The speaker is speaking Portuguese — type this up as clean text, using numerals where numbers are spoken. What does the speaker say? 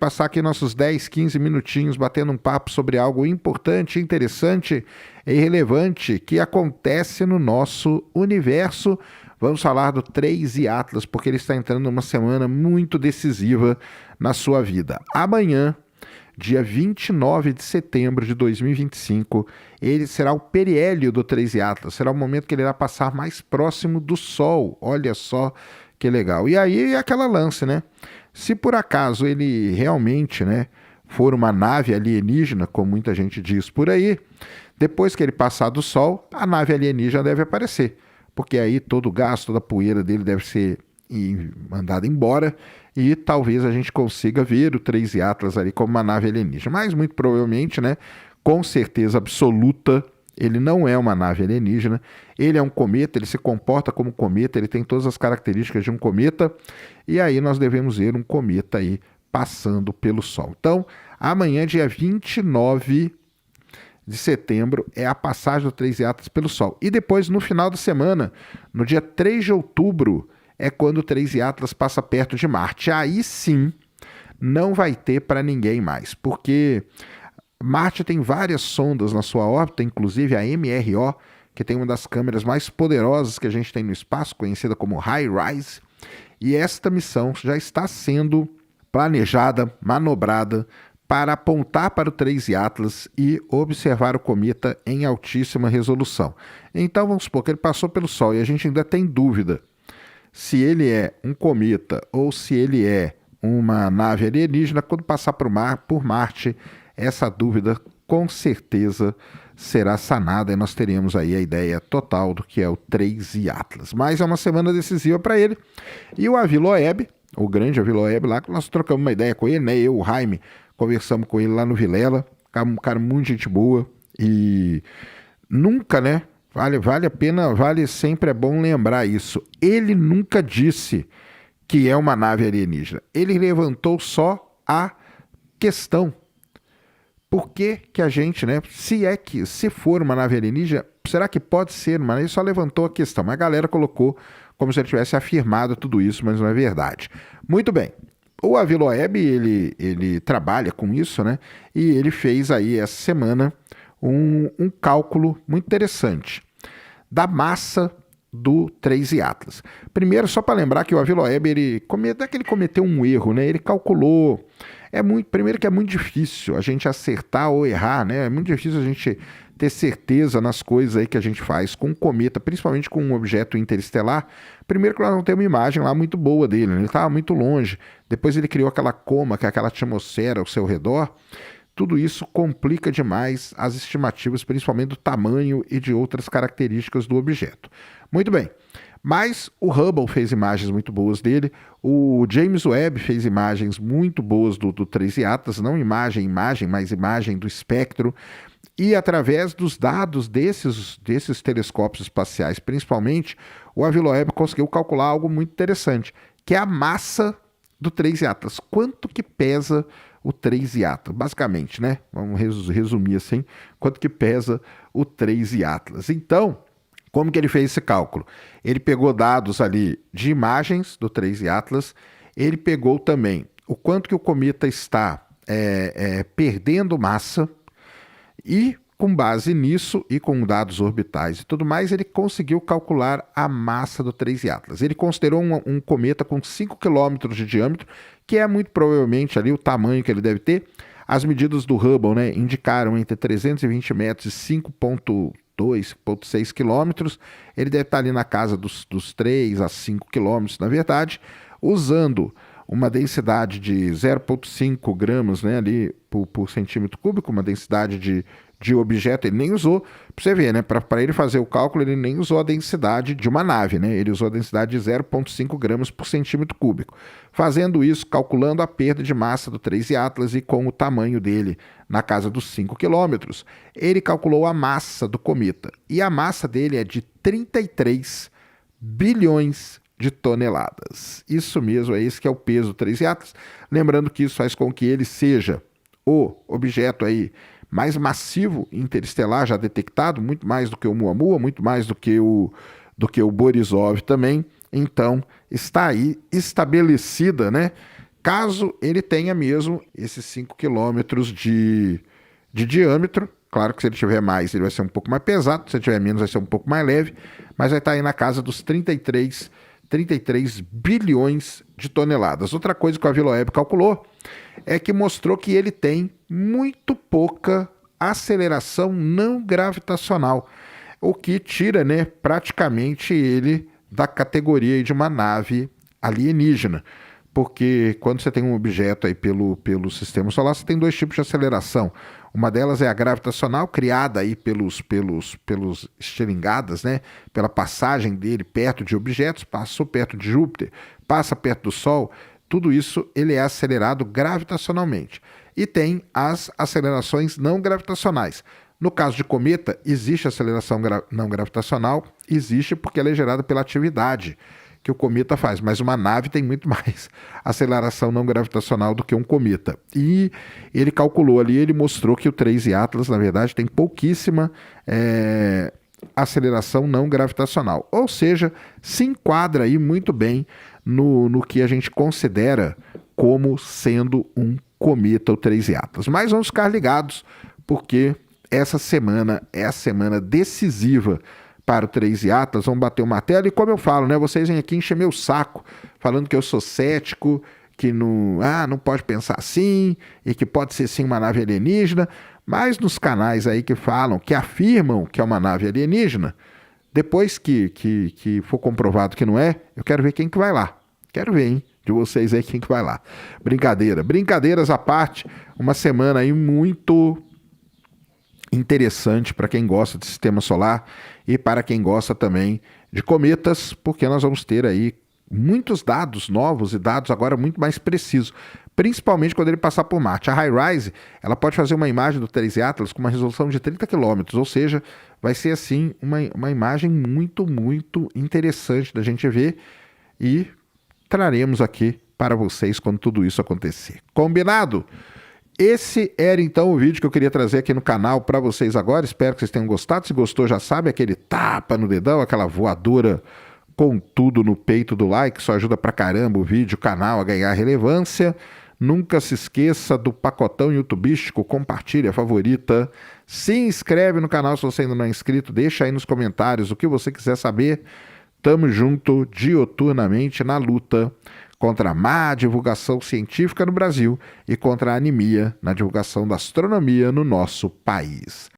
passar aqui nossos 10, 15 minutinhos batendo um papo sobre algo importante, interessante e relevante que acontece no nosso universo. Vamos falar do 3i Atlas, porque ele está entrando numa semana muito decisiva na sua vida. Amanhã, dia 29 de setembro de 2025, ele será o periélio do 3i Atlas, será o momento que ele irá passar mais próximo do Sol. Olha só que legal. E aí é aquela lance, né? Se por acaso ele realmente, né, for uma nave alienígena, como muita gente diz por aí, depois que ele passar do Sol, a nave alienígena deve aparecer, porque aí todo o gás, toda a poeira dele deve ser mandada embora e talvez a gente consiga ver o 3i Atlas ali como uma nave alienígena. Mas muito provavelmente, né, com certeza absoluta, ele não é uma nave alienígena, ele é um cometa, ele se comporta como cometa, ele tem todas as características de um cometa, e aí nós devemos ver um cometa aí passando pelo Sol. Então, amanhã, dia 29 de setembro, é a passagem do 3i Atlas pelo Sol. E depois, no final da semana, no dia 3 de outubro, é quando o 3i Atlas passa perto de Marte. Aí sim, não vai ter para ninguém mais, porque Marte tem várias sondas na sua órbita, inclusive a MRO, que tem uma das câmeras mais poderosas que a gente tem no espaço, conhecida como HiRISE, e esta missão já está sendo planejada, manobrada, para apontar para o 3i Atlas e observar o cometa em altíssima resolução. Então vamos supor que ele passou pelo Sol e a gente ainda tem dúvida se ele é um cometa ou se ele é uma nave alienígena. Quando passar por Marte, essa dúvida com certeza será sanada e nós teremos aí a ideia total do que é o 3i Atlas. Mas é uma semana decisiva para ele. E o Avi Loeb, o grande Avi Loeb lá, nós trocamos uma ideia com ele, né? Eu, o Jaime, conversamos com ele lá no Vilela, um cara muito gente boa e nunca, né? Vale a pena, sempre é bom lembrar isso. Ele nunca disse que é uma nave alienígena. Ele levantou só a questão. Por que que a gente, né? Se for uma nave alienígena, será que pode ser? Mas ele só levantou a questão. Mas a galera colocou como se ele tivesse afirmado tudo isso, mas não é verdade. Muito bem. O Avi Loeb, ele trabalha com isso, né? E ele fez aí essa semana um cálculo muito interessante da massa do 3i Atlas. Primeiro, só para lembrar que o Avi Loeb, ele cometeu um erro, né? Ele calculou. Primeiro que é muito difícil a gente acertar ou errar, né? É muito difícil a gente ter certeza nas coisas aí que a gente faz com um cometa, principalmente com um objeto interestelar. Primeiro que nós não temos uma imagem lá muito boa dele, né? Ele estava muito longe. Depois ele criou aquela coma, que é aquela atmosfera ao seu redor. Tudo isso complica demais as estimativas, principalmente do tamanho e de outras características do objeto. Muito bem, mas o Hubble fez imagens muito boas dele, o James Webb fez imagens muito boas do 3i Atlas, não imagem, mas imagem do espectro, e através dos dados desses telescópios espaciais, principalmente, o Avi Loeb conseguiu calcular algo muito interessante, que é a massa do 3i Atlas. Quanto que pesa o 3i Atlas? Basicamente, né? Vamos resumir assim, quanto que pesa o 3i Atlas. Então, como que ele fez esse cálculo? Ele pegou dados ali de imagens do 3i Atlas, ele pegou também o quanto que o cometa está perdendo massa, e com base nisso e com dados orbitais e tudo mais, ele conseguiu calcular a massa do 3i Atlas. Ele considerou um cometa com 5 km de diâmetro, que é muito provavelmente ali o tamanho que ele deve ter. As medidas do Hubble, né, indicaram entre 320 metros e 5,2, 5,6 quilômetros. Ele deve estar ali na casa dos 3 a 5 quilômetros, na verdade, usando uma densidade de 0,5 gramas, né, ali por centímetro cúbico, uma densidade de objeto. Ele nem usou, para você ver, né, para ele fazer o cálculo, ele nem usou a densidade de uma nave, né, ele usou a densidade de 0,5 gramas por centímetro cúbico. Fazendo isso, calculando a perda de massa do 3i Atlas e com o tamanho dele na casa dos 5 quilômetros, ele calculou a massa do cometa. E a massa dele é de 33 bilhões de toneladas. Isso mesmo, é esse que é o peso do 3i Atlas. Lembrando que isso faz com que ele seja o objeto aí mais massivo interestelar já detectado, muito mais do que o Oumuamua, muito mais do que o Borisov também. Então, está aí estabelecida, né, caso ele tenha mesmo esses 5 quilômetros de diâmetro. Claro que se ele tiver mais, ele vai ser um pouco mais pesado, se ele tiver menos, vai ser um pouco mais leve, mas vai estar aí na casa dos 33 bilhões de toneladas. Outra coisa que a Vilaweb calculou é que mostrou que ele tem muito pouca aceleração não gravitacional, o que tira, né, praticamente ele da categoria de uma nave alienígena. Porque quando você tem um objeto aí pelo sistema solar, você tem dois tipos de aceleração. Uma delas é a gravitacional, criada aí pelos estilingadas, né? Pela passagem dele perto de objetos, passou perto de Júpiter, passa perto do Sol. Tudo isso ele é acelerado gravitacionalmente. E tem as acelerações não gravitacionais. No caso de cometa, existe aceleração não gravitacional, existe porque ela é gerada pela atividade que o cometa faz, mas uma nave tem muito mais aceleração não gravitacional do que um cometa. E ele calculou ali, ele mostrou que o 3i Atlas, na verdade, tem pouquíssima aceleração não gravitacional. Ou seja, se enquadra aí muito bem no que a gente considera como sendo um cometa, o 3i Atlas. Mas vamos ficar ligados, porque essa semana é a semana decisiva para o 3i Atlas, vamos bater uma tela, e como eu falo, né, vocês vêm aqui encher meu saco, falando que eu sou cético, que não pode pensar assim, e que pode ser sim uma nave alienígena, mas nos canais aí que falam, que afirmam que é uma nave alienígena, depois que for comprovado que não é, eu quero ver quem que vai lá. Quero ver, hein, de vocês aí quem que vai lá. Brincadeiras à parte, uma semana aí muito interessante para quem gosta de sistema solar e para quem gosta também de cometas, porque nós vamos ter aí muitos dados novos e dados agora muito mais precisos, principalmente quando ele passar por Marte. A HiRISE, ela pode fazer uma imagem do 3i Atlas com uma resolução de 30 km, ou seja, vai ser assim uma imagem muito, muito interessante da gente ver, e traremos aqui para vocês quando tudo isso acontecer. Combinado? Esse era então o vídeo que eu queria trazer aqui no canal para vocês agora. Espero que vocês tenham gostado. Se gostou, já sabe, aquele tapa no dedão, aquela voadora com tudo no peito do like. Isso ajuda pra caramba o vídeo, o canal a ganhar relevância. Nunca se esqueça do pacotão youtubístico, compartilha, favorita. Se inscreve no canal se você ainda não é inscrito. Deixa aí nos comentários o que você quiser saber. Tamo junto dioturnamente na luta contra a má divulgação científica no Brasil e contra a anemia na divulgação da astronomia no nosso país.